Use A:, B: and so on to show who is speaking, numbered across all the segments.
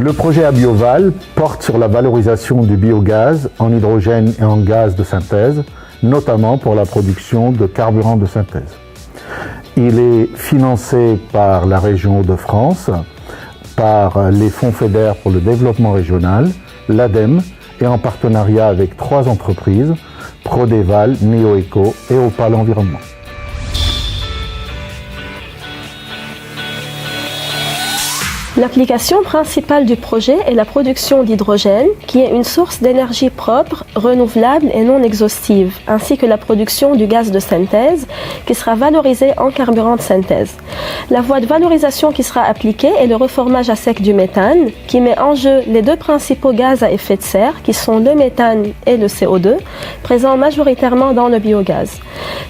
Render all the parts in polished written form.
A: Le projet Abioval porte sur la valorisation du biogaz en hydrogène et en gaz de synthèse, notamment pour la production de carburant de synthèse. Il est financé par la région Hauts-de-France, par les fonds FEDER pour le développement régional, l'ADEME, et en partenariat avec 3 entreprises, Prodeval, Neoeco et Opal Environnement.
B: L'application principale du projet est la production d'hydrogène, qui est une source d'énergie propre, renouvelable et non exhaustive, ainsi que la production du gaz de synthèse, qui sera valorisé en carburant de synthèse. La voie de valorisation qui sera appliquée est le reformage à sec du méthane, qui met en jeu les 2 principaux gaz à effet de serre, qui sont le méthane et le CO2, présents majoritairement dans le biogaz.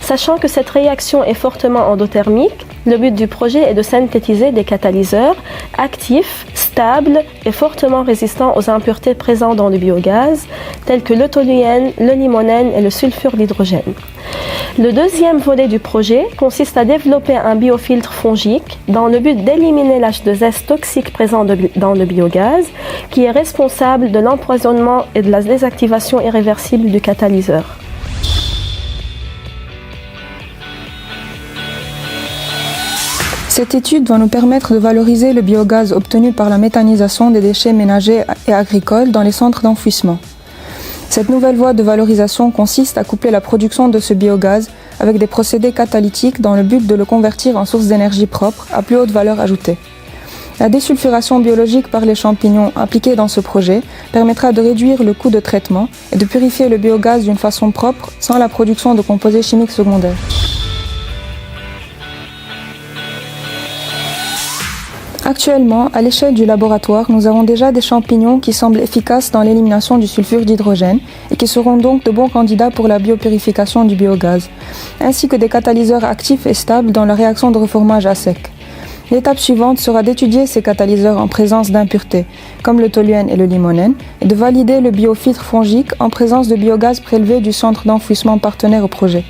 B: Sachant que cette réaction est fortement endothermique, le but du projet est de synthétiser des catalyseurs actifs, stables et fortement résistants aux impuretés présentes dans le biogaz, tels que le toluène, le limonène et le sulfure d'hydrogène. Le deuxième volet du projet consiste à développer un biofiltre fongique dans le but d'éliminer l'H2S toxique présent dans le biogaz, qui est responsable de l'empoisonnement et de la désactivation irréversible du catalyseur.
C: Cette étude va nous permettre de valoriser le biogaz obtenu par la méthanisation des déchets ménagers et agricoles dans les centres d'enfouissement. Cette nouvelle voie de valorisation consiste à coupler la production de ce biogaz avec des procédés catalytiques dans le but de le convertir en source d'énergie propre à plus haute valeur ajoutée. La désulfuration biologique par les champignons appliquée dans ce projet permettra de réduire le coût de traitement et de purifier le biogaz d'une façon propre sans la production de composés chimiques secondaires. Actuellement, à l'échelle du laboratoire, nous avons déjà des champignons qui semblent efficaces dans l'élimination du sulfure d'hydrogène et qui seront donc de bons candidats pour la biopurification du biogaz, ainsi que des catalyseurs actifs et stables dans la réaction de reformage à sec. L'étape suivante sera d'étudier ces catalyseurs en présence d'impuretés, comme le toluène et le limonène, et de valider le biofiltre fongique en présence de biogaz prélevé du centre d'enfouissement partenaire au projet.